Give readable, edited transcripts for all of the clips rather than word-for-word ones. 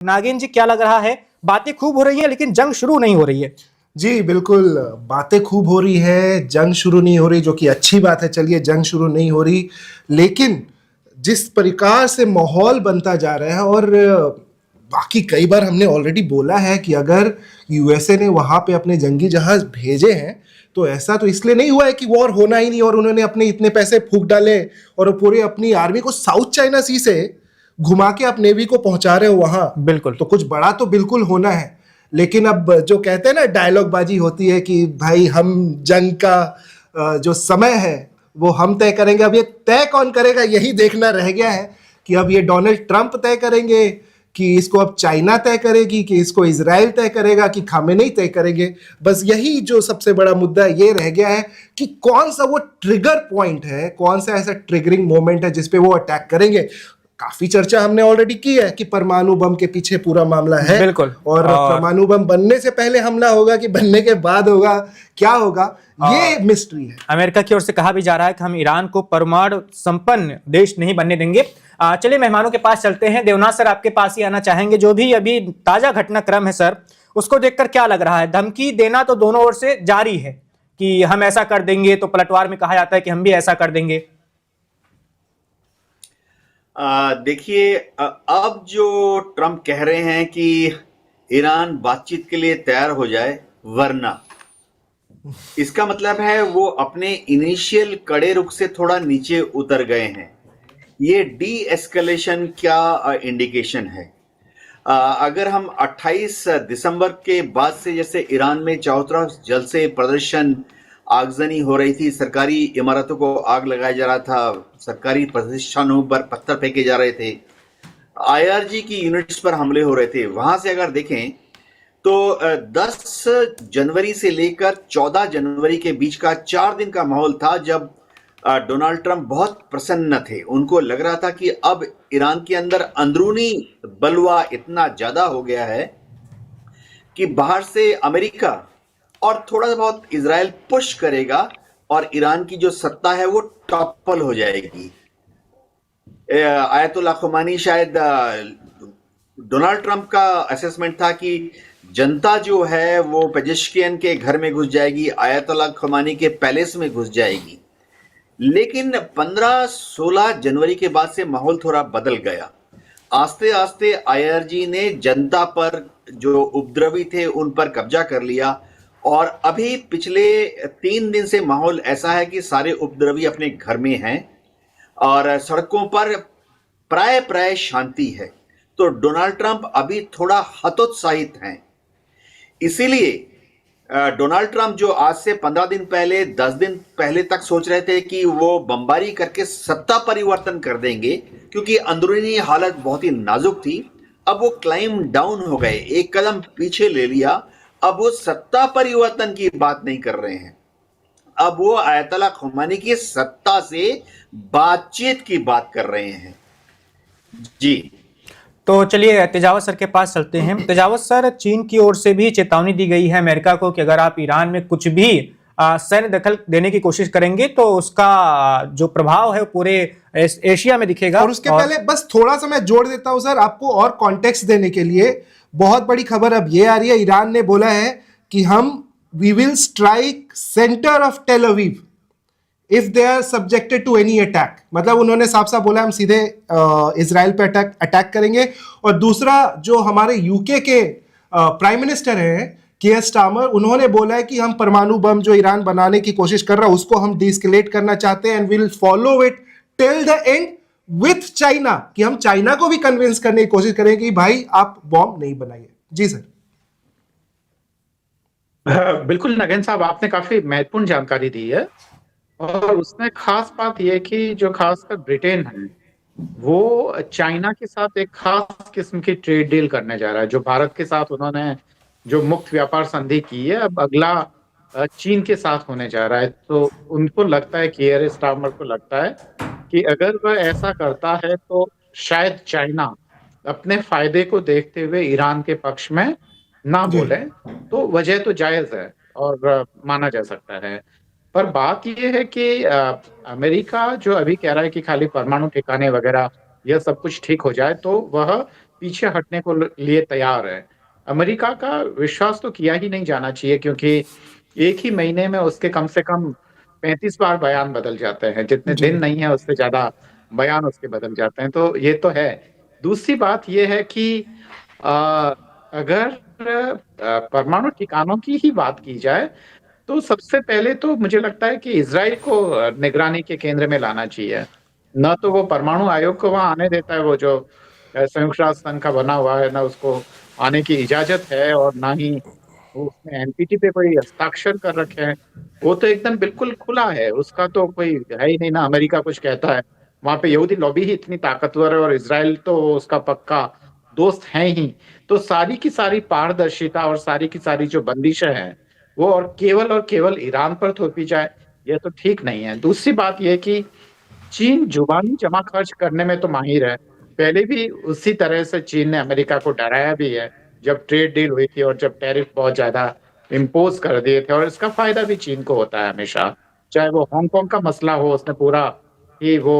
नागिन जी, क्या लग रहा है? बातें खूब हो रही है लेकिन जंग शुरू नहीं हो रही है। जी बिल्कुल, बातें खूब हो रही है, जंग शुरू नहीं हो रही, जो कि अच्छी बात है। चलिए, जंग शुरू नहीं हो रही, लेकिन जिस प्रकार से माहौल बनता जा रहा है, और बाकी कई बार हमने ऑलरेडी बोला है कि अगर यूएसए ने वहां पे अपने जंगी जहाज भेजे हैं तो ऐसा तो इसलिए नहीं हुआ है कि वॉर होना ही नहीं, और उन्होंने अपने इतने पैसे फूंक डाले और पूरे अपनी आर्मी को साउथ चाइना सी से घुमा के आप नेवी को पहुंचा रहे हो वहां। बिल्कुल। तो कुछ बड़ा तो बिल्कुल होना है। लेकिन अब जो कहते हैं ना, डायलॉग बाजी होती है कि भाई हम जंग का जो समय है वो हम तय करेंगे। अब ये तय कौन करेगा, यही देखना रह गया है कि अब ये डोनाल्ड ट्रंप तय करेंगे, कि इसको अब चाइना तय करेगी, कि इसको इजराइल तय करेगा, कि खामेनेई तय करेंगे। बस यही जो सबसे बड़ा मुद्दा ये रह गया है कि कौन सा वो ट्रिगर पॉइंट है, कौन सा ऐसा ट्रिगरिंग मोमेंट है जिसपे वो अटैक करेंगे। काफी चर्चा हमने ऑलरेडी की है कि परमाणु बम के पीछे पूरा मामला है। बिल्कुल। और परमाणु बम बनने से पहले हमला होगा कि बनने के बाद होगा, क्या होगा, ये मिस्ट्री है। अमेरिका की ओर से कहा भी जा रहा है कि हम ईरान को परमाणु संपन्न देश नहीं बनने देंगे। चलिए मेहमानों के पास चलते हैं। देवनाथ सर, आपके पास ही आना चाहेंगे। जो भी अभी ताजा घटनाक्रम है सर, उसको देखकर क्या लग रहा है? धमकी देना तो दोनों ओर से जारी है कि हम ऐसा कर देंगे, तो पलटवार में कहा जाता है कि हम भी ऐसा कर देंगे। देखिए, अब जो ट्रम्प कह रहे हैं कि ईरान बातचीत के लिए तैयार हो जाए, वरना इसका मतलब है वो अपने इनिशियल कड़े रुख से थोड़ा नीचे उतर गए हैं। ये डी एस्केलेशन क्या इंडिकेशन है? अगर हम 28 दिसंबर के बाद से जैसे ईरान में चारों तरफ जलसे, प्रदर्शन, आगजनी हो रही थी, सरकारी इमारतों को आग लगाया जा रहा था, सरकारी प्रतिष्ठानों पर पत्थर फेंके जा रहे थे, आईआरजी की यूनिट्स पर हमले हो रहे थे, वहां से अगर देखें तो 10 जनवरी से लेकर 14 जनवरी के बीच का 4 दिन का माहौल था जब डोनाल्ड ट्रंप बहुत प्रसन्न थे। उनको लग रहा था कि अब ईरान के अंदर अंदरूनी बलवा इतना ज्यादा हो गया है कि बाहर से अमेरिका और थोड़ा बहुत इजराइल पुश करेगा और ईरान की जो सत्ता है वो टॉपल हो जाएगी। आयतुल्लाह खुमानी, शायद डोनाल्ड ट्रंप का असेसमेंट था कि जनता जो है वो पेजेश्कियन के घर में घुस जाएगी, आयतुल्लाह खुमानी के पैलेस में घुस जाएगी। लेकिन 15-16 जनवरी के बाद से माहौल थोड़ा बदल गया। आस्ते आस्ते आईआरजी ने जनता पर, जो उपद्रवी थे उन पर कब्जा कर लिया, और अभी पिछले 3 दिन से माहौल ऐसा है कि सारे उपद्रवी अपने घर में हैं और सड़कों पर प्राय प्राय शांति है। तो डोनाल्ड ट्रंप अभी थोड़ा हतोत्साहित हैं। इसीलिए डोनाल्ड ट्रंप जो आज से 15 दिन पहले, 10 दिन पहले तक सोच रहे थे कि वो बमबारी करके सत्ता परिवर्तन कर देंगे, क्योंकि अंदरूनी हालत बहुत ही नाजुक थी, अब वो क्लाइम डाउन हो गए, एक कदम पीछे ले लिया। अब वो सत्ता परिवर्तन की बात नहीं कर रहे हैं, अब वो आयतुल्लाह खुमानी की सत्ता से बातचीत की बात कर रहे हैं। जी, तो चलिए तेजावत सर के पास चलते हैं। तेजावत सर, चीन की ओर से भी चेतावनी दी गई है अमेरिका को कि अगर आप ईरान में कुछ भी सैन्य दखल देने की कोशिश करेंगे तो उसका जो प्रभाव है वो पूरे एशिया में दिखेगा। और उसके पहले बस थोड़ा सा मैं जोड़ देता हूं सर, आपको और कॉन्टेक्स्ट देने के लिए। बहुत बड़ी खबर अब ये आ रही है, ईरान ने बोला है कि हम we will strike center of Tel Aviv if they are subjected to any attack. मतलब उन्होंने साफ साफ बोला हम सीधे इजराइल पे अटैक करेंगे। और दूसरा, जो हमारे यूके के प्राइम मिनिस्टर हैं केयर स्टार्मर, उन्होंने बोला है कि हम परमाणु बम जो ईरान बनाने की कोशिश कर रहा है उसको हम डिस्केलेट करना चाहते हैं, and will follow it till the end with China, कि हम चाइना को भी कन्विंस करने की कोशिश करेंगे कि भाई आप बॉम्ब नहीं बनाइए। जी सर। बिल्कुल नगेन साहब, आपने काफी महत्वपूर्ण जानकारी दी है। और उसमें खास बात यह कि जो खासकर ब्रिटेन है वो चाइना के साथ एक खास किस्म की ट्रेड डील करने जा रहा है। जो भारत के साथ उन्होंने जो मुक्त व्यापार संधि की है, अब अगला चीन के साथ होने जा रहा है। तो उनको लगता है, केयर स्टार्मर को लगता है कि अगर वह ऐसा करता है तो शायद चाइना अपने फायदे को देखते हुए ईरान के पक्ष में ना बोले। तो वजह तो जायज है और माना जा सकता है। पर बात यह है कि अमेरिका जो अभी कह रहा है कि खाली परमाणु ठिकाने वगैरह यह सब कुछ ठीक हो जाए तो वह पीछे हटने को लिए तैयार है। अमेरिका का विश्वास तो किया ही नहीं जाना चाहिए, क्योंकि एक ही महीने में उसके कम से कम 35 बार बयान बदल जाते हैं। जितने जी दिन नहीं है उससे ज्यादा बयान उसके बदल जाते हैं, तो ये तो है। दूसरी बात ये है कि अ, अगर परमाणु ठिकानों की ही बात की जाए, तो सबसे पहले तो मुझे लगता है कि इजराइल को निगरानी के केंद्र में लाना चाहिए। न तो वो परमाणु आयोग को वहां आने देता है, वो जो संयुक्त राष्ट्र संघ का बना हुआ है, ना उसको आने की इजाजत है, और ना ही वो उसने एनपीटी पे कोई हस्ताक्षर कर रखे हैं। वो तो एकदम बिल्कुल खुला है, उसका तो कोई है ही नहीं। ना अमेरिका कुछ कहता है, वहां पे यहूदी लॉबी ही इतनी ताकतवर है, और इसराइल तो उसका पक्का दोस्त है ही। तो सारी की सारी पारदर्शिता और सारी की सारी जो बंदिशें हैं, वो और केवल ईरान पर थोपी जाए, यह तो ठीक नहीं है। दूसरी बात यह कि चीन जुबानी जमा खर्च करने में तो माहिर है। पहले भी उसी तरह से चीन ने अमेरिका को डराया भी है, जब ट्रेड डील हुई थी और जब टैरिफ बहुत ज्यादा इम्पोज कर दिए थे, और इसका फायदा भी चीन को होता है हमेशा। चाहे वो हांगकांग का मसला हो, उसने पूरा ही वो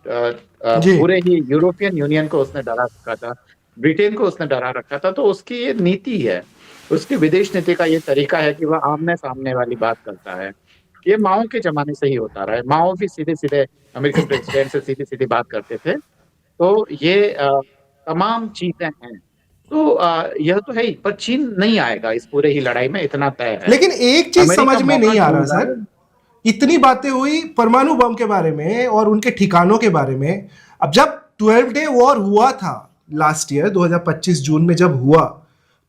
जी पूरे ही यूरोपियन यूनियन को उसने डरा रखा था, ब्रिटेन को उसने डरा रखा था। तो उसकी ये नीति है, उसकी विदेश नीति का ये तरीका है कि वह आमने सामने वाली बात करता है। ये माओ के जमाने से ही होता रहा है। माओ भी सीधे सीधे अमेरिकन प्रेसिडेंट से सीधी सीधी बात करते थे। तो ये तमाम चीजें हैं। तो यह तो है ही, पर चीन नहीं आएगा इस पूरे ही लड़ाई में, इतना तय है। लेकिन एक चीज अमेरिका समझ में मौका नहीं आ रहा ढूंढ रहा सर, है। इतनी बातें हुई परमाणु बम के बारे में और उनके ठिकानों के बारे में। अब जब 12 डे वॉर हुआ था लास्ट ईयर 2025 जून में जब हुआ,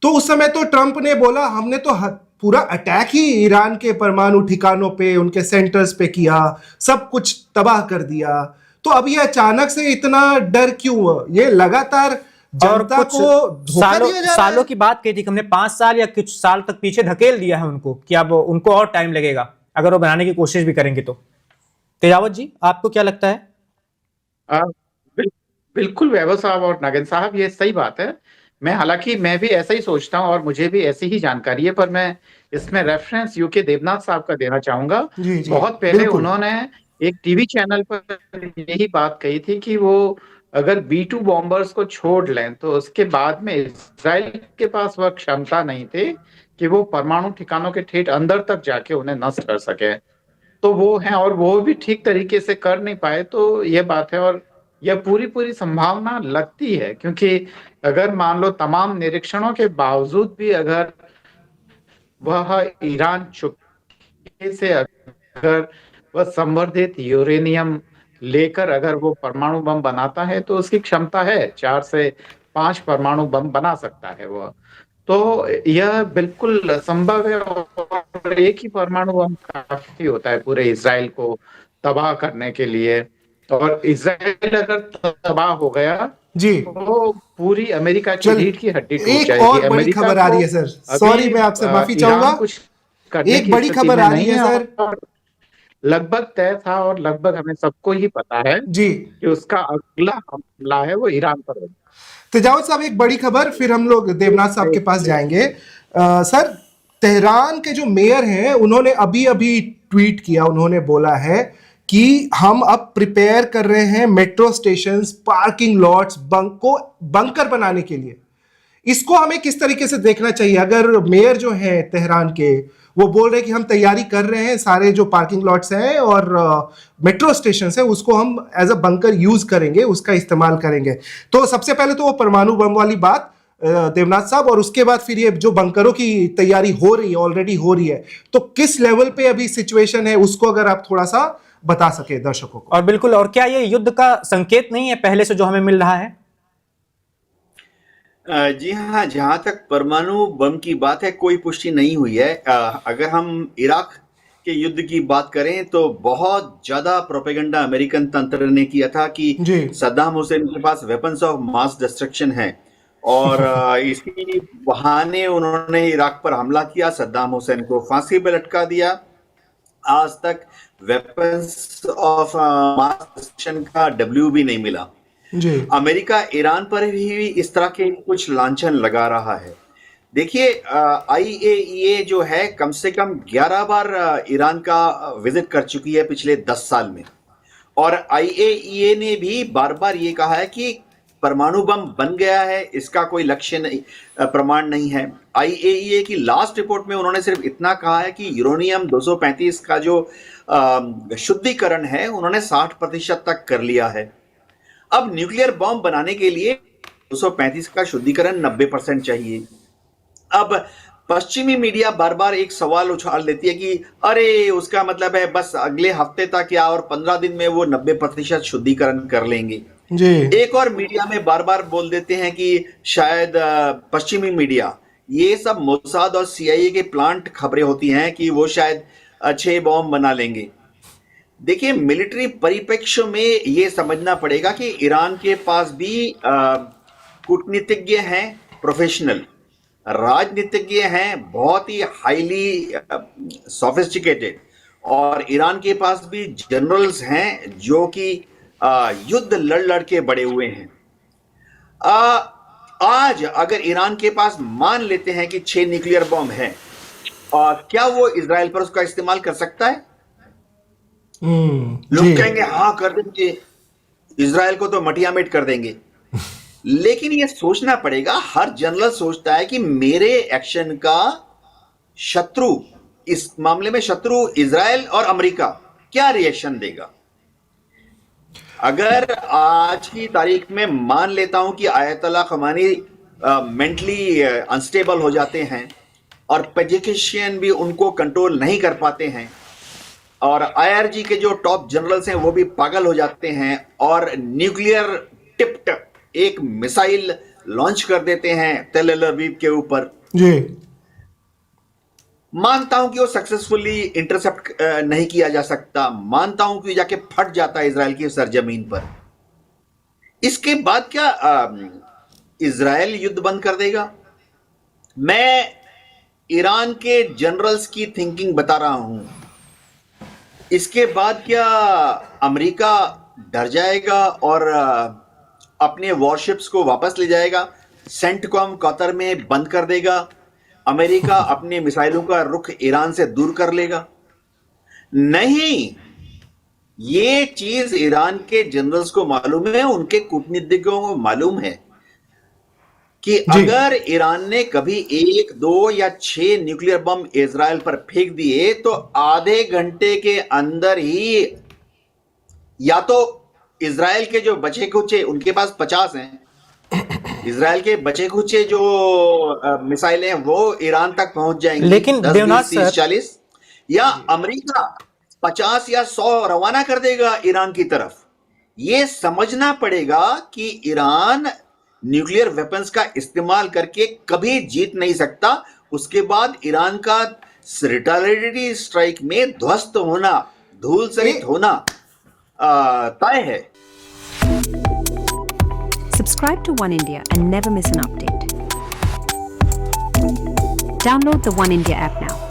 तो उस समय तो ट्रंप ने बोला हमने तो पूरा अटैक ही ईरान के परमाणु ठिकानों पे, उनके सेंटर्स पे किया, सब कुछ तबाह कर दिया। तो अब ये अचानक से इतना डर क्यों हुआ? ये लगातार और जनता कुछ को धोखा सालों दिया जा रहा सालों है। की बात कही थी कि हमने 5 साल या कुछ साल तक पीछे धकेल दिया है उनको, कि अब उनको और टाइम लगेगा अगर वो बनाने की कोशिश भी करेंगे तो। तेजावत जी, आपको क्या लगता है? आ, बिल, बिल्कुल वैभव साहब और नागेंद्र साहब, ये सही बात है। हालांकि मैं भी ऐसा ही सोचता हूँ और मुझे भी ऐसी ही जानकारी है, पर मैं इसमें रेफरेंस यूके देवनाथ साहब का देना चाहूंगा। जी जी बहुत पहले बिल्कुल। उन्होंने एक टीवी चैनल पर यही बात कही थी कि वो अगर B2 बॉम्बर्स को छोड़ लें, तो उसके बाद में इसराइल के पास वह क्षमता नहीं थी कि वो परमाणु ठिकानों के ठेठ अंदर तक जाके उन्हें नष्ट कर सके। तो वो हैं, और वो भी ठीक तरीके से कर नहीं पाए। तो ये बात है, और यह पूरी पूरी संभावना लगती है, क्योंकि अगर मान लो तमाम निरीक्षणों के बावजूद भी अगर वह ईरान चुपके से अगर वह संवर्धित यूरेनियम लेकर अगर वो परमाणु बम बनाता है, तो उसकी क्षमता है 4 से 5 परमाणु बम बना सकता है वह। तो यह बिल्कुल संभव है, और एक ही परमाणु बम काफी होता है पूरे इसराइल को तबाह करने के लिए। और इसराइल अगर तबाह हो गया, जी तो पूरी अमेरिका की चल, रीढ़ की हड्डी टूट एक जाएगी। और बड़ी अमेरिका खबर आ को रही है सर, सॉरी अभी मैं आपसे माफी ईरान चाहूंगा। कुछ करने एक की बड़ी स्थिति खबर में आ रही नहीं है है, सर। और लगभग तय था, और लगभग हमें सबको ही पता है जी कि उसका अगला हमला है वो ईरान पर होगा। तेजावत साहब, एक बड़ी खबर, फिर हम लोग देवनाथ साहब के पास जाएंगे। सर, तेहरान के जो मेयर हैं उन्होंने अभी अभी ट्वीट किया, उन्होंने बोला है कि हम अब प्रिपेयर कर रहे हैं metro stations, parking lots, bunker बनाने के लिए। इसको हमें किस तरीके से देखना चाहिए? अगर मेयर जो हैं तेहरान के, वो बोल रहे हैं कि हम तैयारी कर रहे हैं, सारे जो पार्किंग लॉट्स हैं और मेट्रो स्टेशन है उसको हम एज अ बंकर यूज करेंगे, उसका इस्तेमाल करेंगे। तो सबसे पहले तो वो परमाणु बम वाली बात देवनाथ साहब, और उसके बाद फिर ये जो बंकरों की तैयारी हो रही है, ऑलरेडी हो रही है, तो किस लेवल पे अभी सिचुएशन है उसको अगर आप थोड़ा सा बता सके दर्शकों को। और बिल्कुल, और क्या ये युद्ध का संकेत नहीं है पहले से जो हमें मिल रहा है? जी हाँ, जहां तक परमाणु बम की बात है, कोई पुष्टि नहीं हुई है। अगर हम इराक के युद्ध की बात करें, तो बहुत ज्यादा प्रोपेगेंडा अमेरिकन तंत्र ने किया था कि जी सद्दाम हुसैन के पास वेपन्स ऑफ मास डिस्ट्रक्शन है, और इसी बहाने उन्होंने इराक पर हमला किया, सद्दाम हुसैन को फांसी पे लटका दिया। आज तक वेपन्स ऑफ मास डिस्ट्रक्शन का डब्ल्यू भी नहीं मिला। जी अमेरिका ईरान पर भी इस तरह के कुछ लांछन लगा रहा है। देखिए, IAEA जो है कम से कम 11 बार ईरान का विजिट कर चुकी है पिछले 10 साल में, और IAEA ने भी बार बार ये कहा है कि परमाणु बम बन गया है इसका कोई लक्ष्य नहीं, प्रमाण नहीं है। IAEA की लास्ट रिपोर्ट में उन्होंने सिर्फ इतना कहा है कि यूरेनियम 235 का जो शुद्धिकरण है उन्होंने 60% तक कर लिया है। अब न्यूक्लियर बॉम्ब बनाने के लिए 235 का शुद्धिकरण 90% चाहिए। अब पश्चिमी मीडिया बार बार एक सवाल उछाल देती है कि अरे उसका मतलब है बस अगले हफ्ते तक या और 15 दिन में वो 90% शुद्धिकरण कर लेंगे जी। एक और मीडिया में बार बार बोल देते हैं कि शायद पश्चिमी मीडिया, ये सब मोसाद और CIA के प्लांट खबरें होती हैं कि वो शायद 6 बॉम्ब बना लेंगे। देखिए मिलिट्री परिप्रेक्ष्य में ये समझना पड़ेगा कि ईरान के पास भी कूटनीतिज्ञ हैं, प्रोफेशनल राजनीतिज्ञ हैं, बहुत ही हाईली सोफिस्टिकेटेड, और ईरान के पास भी जनरल्स हैं जो कि युद्ध लड़ के बड़े हुए हैं। आज अगर ईरान के पास मान लेते हैं कि 6 न्यूक्लियर बॉम्ब हैं, और क्या वो इजराइल पर उसका इस्तेमाल कर सकता है? लोग कहेंगे हाँ कर देंगे, इजराइल को तो मटियामेट कर देंगे। लेकिन ये सोचना पड़ेगा, हर जनरल सोचता है कि मेरे एक्शन का शत्रु, इस मामले में शत्रु इजराइल और अमेरिका, क्या रिएक्शन देगा। अगर आज की तारीख में मान लेता हूं कि आयतुल्लाह खमेनी मेंटली अनस्टेबल हो जाते हैं और पेजेशियन भी उनको कंट्रोल नहीं कर पाते हैं, और IRG के जो टॉप जनरल्स हैं वो भी पागल हो जाते हैं और न्यूक्लियर टिप्ड एक मिसाइल लॉन्च कर देते हैं तेल अवीव के ऊपर जी, मानता हूं कि वो सक्सेसफुली इंटरसेप्ट नहीं किया जा सकता, मानता हूं कि जाके फट जाता है इजराइल की सरजमीन पर। इसके बाद क्या इजराइल युद्ध बंद कर देगा? मैं ईरान के जनरल्स की थिंकिंग बता रहा हूं। इसके बाद क्या अमेरिका डर जाएगा और अपने वॉरशिप्स को वापस ले जाएगा, सेंटकॉम कतर में बंद कर देगा, अमेरिका अपने मिसाइलों का रुख ईरान से दूर कर लेगा? नहीं, ये चीज ईरान के जनरल्स को मालूम है, उनके कूटनीतिज्ञों को मालूम है कि अगर ईरान ने कभी 1, 2 या 6 न्यूक्लियर बम इजराइल पर फेंक दिए तो आधे घंटे के अंदर ही या तो इजराइल के जो बचे खुचे, उनके पास 50 हैं, इजराइल के बचे खुचे जो मिसाइलें हैं वो ईरान तक पहुंच जाएंगी। लेकिन 10, देवनाथ 20, 30, 40, या अमेरिका 50 या 100 रवाना कर देगा ईरान की तरफ। ये समझना पड़ेगा कि ईरान न्यूक्लियर वेपन्स का इस्तेमाल करके कभी जीत नहीं सकता। उसके बाद ईरान का रिटेलिएटरी स्ट्राइक में ध्वस्त होना, धूल सहित होना तय है। Subscribe to One India and never miss an update. Download the One India app now.